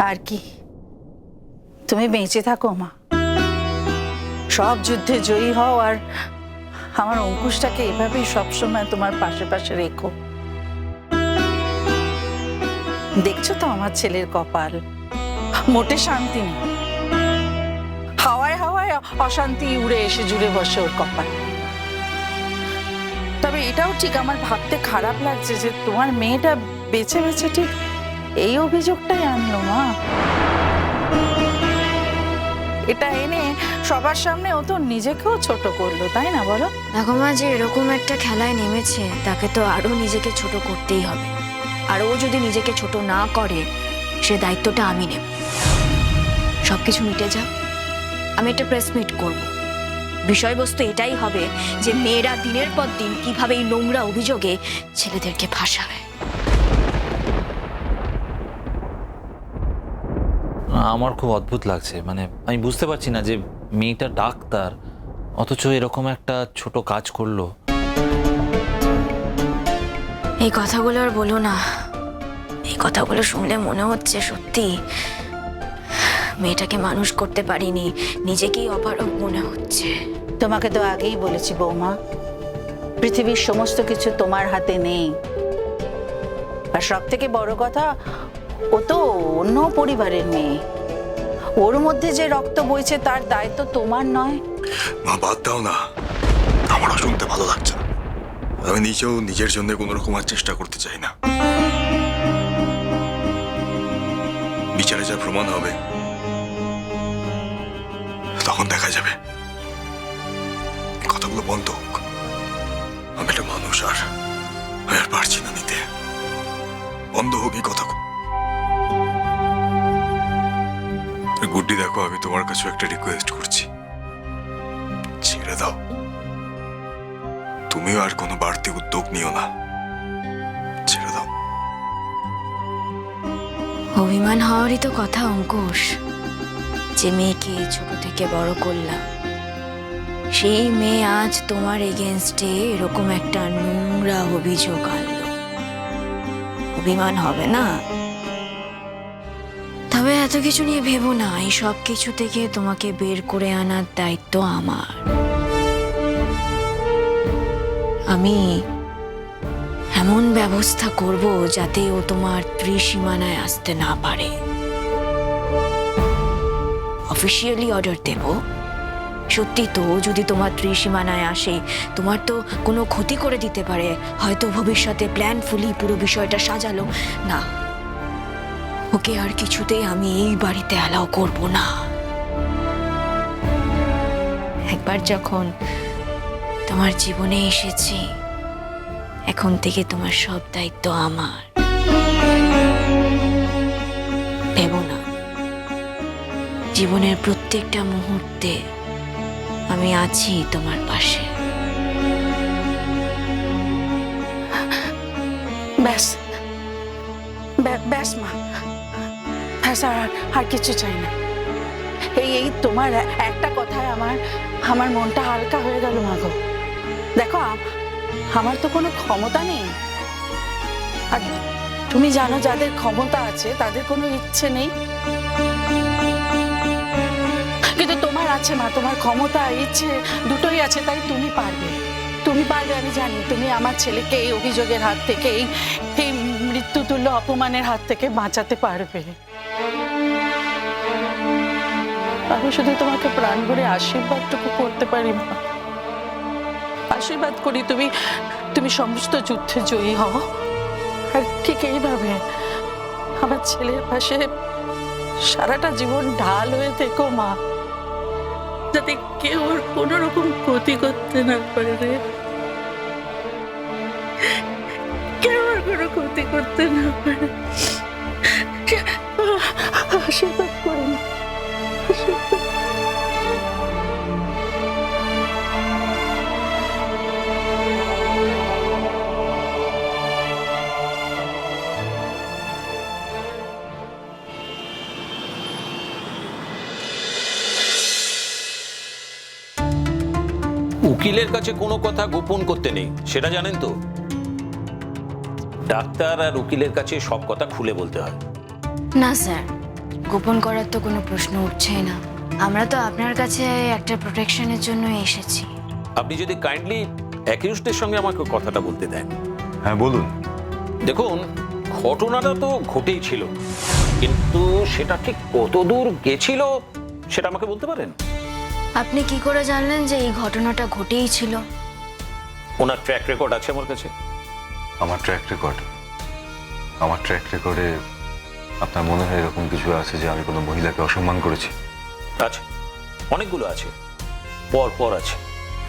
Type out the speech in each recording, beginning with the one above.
আর কি, তুমি বেঁচে থাকো মা, সব যুদ্ধে জয়ী হও, আর আমার অঙ্কুশটাকে এভাবেই সবসময় তোমার পাশে পাশে রেখো। দেখছো তো আমার ছেলের কপাল, মোটে শান্তি নেই, হাওয়ায় হাওয়ায় অশান্তি উড়ে এসে জুড়ে বসে ওর কপাল। তবে এটাও ঠিক, আমার ভাবতে খারাপ লাগছে যে তোমার মেয়েটা বেছে বেছে ঠিক এই অভিযোগটাই আনলো মা। এটা এনে সবার সামনে ও তো নিজেকেও ছোট করলো, তাই না বলো? দেখো মা, যে এরকম একটা খেলায় নেমেছে তাকে তো আরো নিজেকে ছোট করতেই হবে। আর ও যদি নিজেকে ছোট না করে, সে দায়িত্বটা আমি নেব। সবকিছু মিটে যাক, আমি একটা প্রেস মিট করব। বিষয়বস্তু এটাই হবে যে মেয়েরা দিনের পর দিন কিভাবে এই নোংরা অভিযোগে ছেলেদেরকে ফাঁসাবে। আমার খুব অদ্ভুত লাগছে, মানে আমি বুঝতে পারছি না যে মেয়েটা ডাক্তার অথচ এরকম একটা ছোট কাজ করলো। এই কথাগুলো আর বলো না, এই কথাগুলো শুনলে মনে হচ্ছে সত্যি মেয়েটাকে মানুষ করতে পারিনি, নিজেকেই অপারগ মনে হচ্ছে। তোমাকে তো আগেই বলেছি বৌমা, পৃথিবীর সমস্ত কিছু তোমার হাতে নেই। আর সব থেকে বড় কথা, ও তো অন্য পরিবারের মেয়ে, ওর মধ্যে যে রক্ত বইছে তার দায়িত্ব তোমার নয়। মা বাদ দাও না, আমারও শুনতে ভালো লাগছে না। আমি নিজেও নিজের জন্য কোনো রকম আর চেষ্টা করতে চাই না। বিচারে যা প্রমাণ হবে তখন দেখা যাবে। কথাগুলো বন্ধ হোক। আমি একটা মানুষ, আর আমি আর পারছি না নিতে। বন্ধ হোক এই কথা। গুড্ডি দেখো, আমি তোমার কাছে একটা রিকোয়েস্ট করছি, ছেড়ে দাও। তুমিও আর কোনো বাড়তি উদ্যোগ নিও না, ছেড়ে দাও। অভিমান হওয়ারই তো কথা অঙ্কুশ, যে মেয়েকে ছোট থেকে বড় করলাম, সেই মেয়ে আজ তোমার এগেনস্টে এরকম একটা নোংরা অভিযোগ আনলো। অভিমান হবে না? তবে এত কিছু নিয়ে ভেবো না, এই সব কিছু থেকে তোমাকে বের করে আনার দায়িত্ব আমার। আমি এমন ব্যবস্থা করব যাতে ও তোমার ত্রিসীমানায় আসতে না পারে। অফিসিয়ালি অর্ডার দেব। সত্যি তো, যদি তোমার ত্রিসীমানায় আসে, তোমার তো কোনো ক্ষতি করে দিতে পারে, হয়তো ভবিষ্যতে প্ল্যানফুলি পুরো বিষয়টা সাজালো না। ওকে আর কিছুতেই আমি এই বাড়িতে অ্যালাউ করব না। একবার যখন তোমার জীবনে এসেছি, এখন থেকে তোমার সব দায়িত্ব আমার। ভেবো না, জীবনের প্রত্যেকটা মুহূর্তে আমি আছি তোমার পাশে। ব্যাস ব্যাস মা, ব্যাস, আর কিছু চাই না। এই তোমার একটা কথায় আমার মনটা হালকা হয়ে গেল মা গো। দেখো, আমার তো কোনো ক্ষমতা নেই, আর তুমি জানো যাদের ক্ষমতা আছে তাদের কোনো ইচ্ছে নেই, কিন্তু তোমার আছে মা, তোমার ক্ষমতা ইচ্ছে দুটোই আছে, তাই তুমি পারবে। আমি জানি তুমি আমার ছেলেকে এই অভিযোগের হাত থেকে, এই মৃত্যুতুল্য অপমানের হাত থেকে বাঁচাতে পারবে। আমি শুধু তোমাকে প্রাণ ভরে আশীর্বাদটুকু করতে পারি মা। আশীর্বাদ করি তুমি সমস্ত যুদ্ধে জয়ী হও, আর ঠিক এইভাবে আমার ছেলের পাশে সারাটা জীবন ঢাল হয়ে থেকো মা, যাতে কেউ ওর কোনো রকম ক্ষতি করতে না পারে, কেউ ওর কোনো ক্ষতি করতে না পারে। আশীর্বাদ করি মা, আশীর্বাদ। উকিলের কাছে কোনো কথা গোপন করতে নেই, সেটা জানেন তো? ডাক্তার আর উকিলের কাছে সব কথা খুলে বলতে হয়। না স্যার, গোপন করার তো কোনো প্রশ্ন উঠছেই না। আমরা তো আপনার কাছে একটা প্রোটেকশনের জন্য এসেছি। আপনি যদি কাইন্ডলি অ্যাকিউজডের সঙ্গে আমাকে কথাটা বলতে দেন। হ্যাঁ বলুন। দেখুন, ঘটনাটা তো ঘটেই ছিল, কিন্তু সেটা ঠিক কতদূর গেছিল সেটা আমাকে বলতে পারেন? আপনি কি করে জানলেন যে এই ঘটনাটা ঘটেই ছিল? ওনার ট্র্যাক রেকর্ড আছে আমার কাছে। আমার ট্র্যাক রেকর্ডে আপনার মনে হয় এরকম কিছু আছে যে আমি কোনো মহিলাকে অসম্মান করেছি? আছে, অনেকগুলো আছে, পর পর আছে।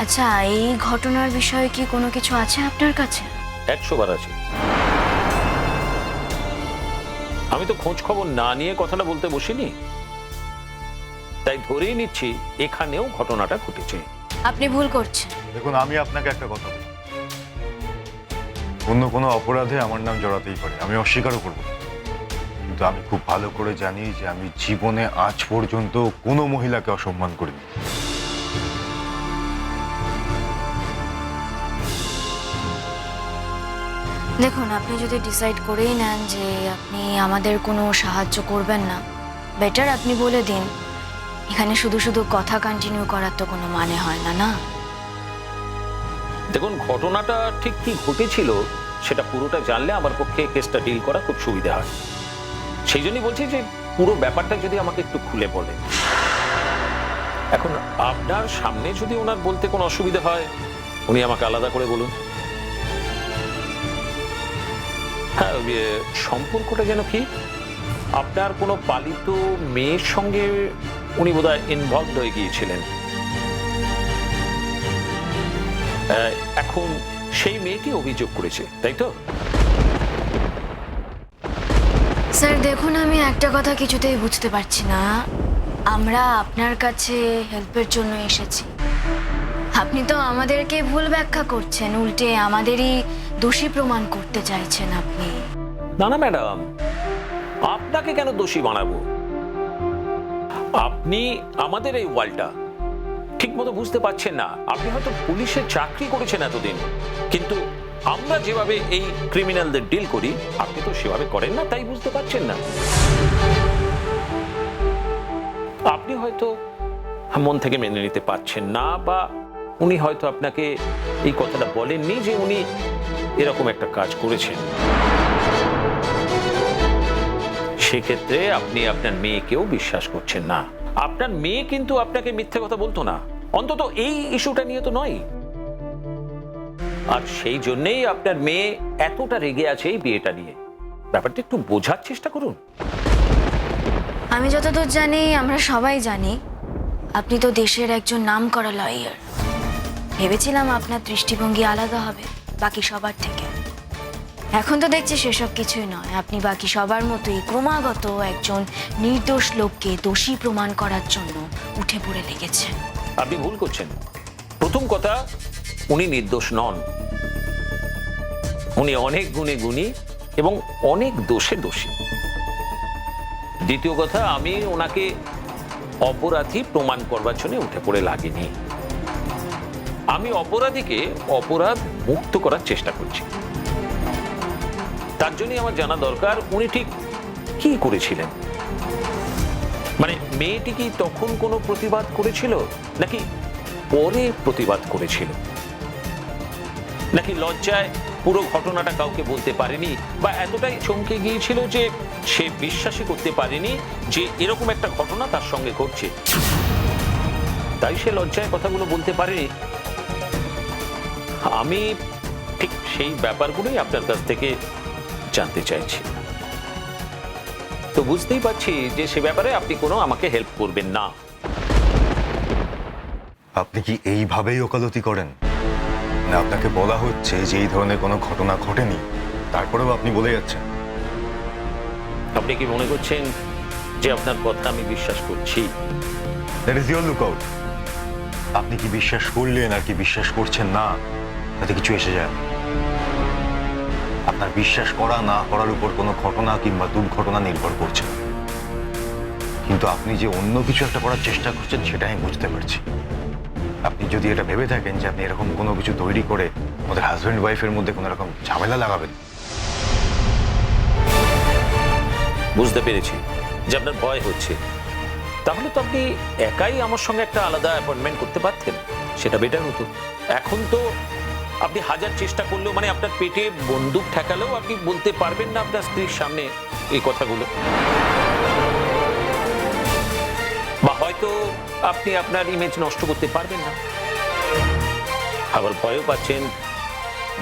আচ্ছা, এই ঘটনার বিষয়ে কি কোনো কিছু আছে আপনার কাছে? 100 বার আছে। আমি তো খোঁজ খবর না নিয়ে কথাটা বলতে বসিনি, তাই ধরেই নিচ্ছি এখানেও ঘটনাটা ঘটেছে। আপনি ভুল করছেন। দেখুন, আমি আপনাকে একটা কথা বলি, অন্য কোনো অপরাধে আমার নাম জড়াতেই পারে, আমি অস্বীকারও করব না। কিন্তু আমি খুব ভালো করে জানি যে আমি জীবনে আজ পর্যন্ত কোনো মহিলাকে অসম্মান করিনি। দেখুন, আপনি যদি ডিসাইড করেই নেন যে আপনি আমাদের কোনো সাহায্য করবেন না, বেটার আপনি বলে দিন। এখানে শুধু শুধু কথা কন্টিনিউ করার তো কোনো মানে হয় না, না? দেখুন, ঘটনাটা ঠিক কি ঘটেছিল সেটা পুরোটা জানলে আমার পক্ষে কেসটা ডিল করা খুব সুবিধা হয়। সেই জন্যই বলছি যে পুরো ব্যাপারটা যদি আমাকে একটু খুলে বলেন। এখন আপনার সামনে যদি ওনার বলতে কোনো অসুবিধা হয়, উনি আমাকে আলাদা করে বলুন। হ্যাঁ, সম্পর্কটা যেন কি, আপনার কোনো পালিত মেয়ের সঙ্গে উনি বোধহয় ইনভলভড হয়ে গিয়েছিলেন। এখন সেই মেয়েটি অভিযোগ করেছে, তাই তো? স্যার দেখুন, আমি একটা কথা কিছুতেই বুঝতে পারছি না। আমরা আপনার কাছে হেল্পের জন্য এসেছি, আপনি তো আমাদেরকে ভুল ব্যাখ্যা করছেন, উল্টে আমাদেরই দোষী প্রমাণ করতে চাইছেন আপনি। না না ম্যাডাম, আপনাকে কেন দোষী বানাবো? আপনি আমাদের এই ওয়ার্ল্ডটা ঠিক মতো বুঝতে পারছেন না। আপনি হয়তো পুলিশে চাকরি করেছেন এতদিন, কিন্তু আমরা যেভাবে এই ক্রিমিনালদের ডিল করি আপনি তো সেভাবে করেন না, তাই বুঝতে পারছেন না। আপনি হয়তো মন থেকে মেনে নিতে পারছেন না, বা উনি হয়তো আপনাকে এই কথাটা বলেননি যে উনি এরকম একটা কাজ করেছেন। সেক্ষেত্রে আপনি আপনার মেয়েকেও বিশ্বাস করছেন না। আপনার মেয়ে কিন্তু আপনাকে মিথ্যে কথা বলতো না, অন্তত এই ইস্যুটা নিয়ে তো নয়। আর সেই জন্যই আপনার মেয়ে এতটা রেগে আছে এই বিয়েটা নিয়ে। ব্যাপারটা একটু বোঝার চেষ্টা করুন। আমি যতদূর জানি, আমরা সবাই জানি আপনি তো দেশের একজন নামকরা লয়ার। ভেবেছিলাম আপনার দৃষ্টিভঙ্গি আলাদা হবে বাকি সবার থেকে। এখন তো দেখছি সেসব কিছুই নয়। আপনি বাকি সবার মতোই ক্রমাগত একজন নির্দোষ লোককে দোষী প্রমাণ করার জন্য উঠে পড়ে লেগেছেন। আপনি ভুল করছেন। প্রথম কথা, উনি নির্দোষ নন, উনি অনেক গুণে গুণী এবং অনেক দোষে দোষী। দ্বিতীয় কথা, আমি ওনাকে অপরাধী প্রমাণ করবার জন্য উঠে পড়ে লাগেনি। আমি অপরাধীকে অপরাধ মুক্ত করার চেষ্টা করছি। তার জন্য আমার জানা দরকার উনি ঠিক কি করেছিলেন। মানে মেয়েটি কি তখন কোনো প্রতিবাদ করেছিল, নাকি পরে প্রতিবাদ করেছিল, নাকি লজ্জায় পুরো ঘটনাটা কাউকে বলতে পারেনি, বা এতটাই চমকে গিয়েছিল যে সে বিশ্বাসই করতে পারেনি যে এরকম একটা ঘটনা তার সঙ্গে ঘটছে, তাই সে লজ্জায় কথাগুলো বলতে পারেনি। আমি ঠিক সেই ব্যাপারগুলোই আপনার কাছ থেকে জানতে চাইছি। তো বুঝতেই পারছি যে সে ব্যাপারে আপনি কোনো আমাকে হেল্প করবেন না। আপনি কি এইভাবেই ওকালতি করেন? না আপনাকে বলা হচ্ছে যে এই ধরনের কোনো ঘটনা ঘটেনি, তারপরেও আপনি বলে যাচ্ছেন? আপনি কি মনে করছেন যে আপনার কথা আমি বিশ্বাস করছি? That is your lookout. আপনি কি বিশ্বাস করলেন আর কি বিশ্বাস করছেন না, তাতে কিছু এসে যায় না। আপনার বিশ্বাস করা না করার উপর কোনো ঘটনা কিংবা দুর্ঘটনা নির্ভর করছে না। কিন্তু আপনি যে অন্য কিছু একটা করার চেষ্টা করছেন সেটা আমি বুঝতে পারছি। আপনি যদি এটা ভেবে থাকেন যে আপনি এরকম কোনো কিছু তৈরি করে আমাদের হাজব্যান্ড ওয়াইফের মধ্যে কোনো রকম ঝামেলা লাগাবেন। বুঝতে পেরেছি, যে আপনার ভয় হচ্ছে, তাহলে তো আপনি একাই আমার সঙ্গে একটা আলাদা অ্যাপয়েন্টমেন্ট করতে পারতেন, সেটা বেটার হতো। এখন তো আপনি হাজার চেষ্টা করলেও, মানে আপনার পেটে বন্দুক ঠেকালেও আপনি বলতে পারবেন না আপনার স্ত্রীর সামনে এই কথাগুলো, বা হয়তো আপনি আপনার ইমেজ নষ্ট করতে পারবেন না। আবার ভয়ও পাচ্ছেন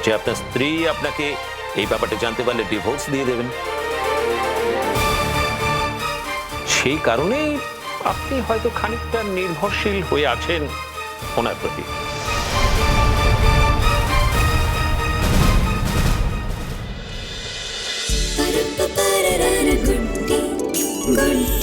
যে আপনার স্ত্রী আপনাকে এই ব্যাপারটা জানতে পারলে ডিভোর্স দিয়ে দেবেন। সেই কারণেই আপনি হয়তো খানিকটা নির্ভরশীল হয়ে আছেন ওনার প্রতি। Good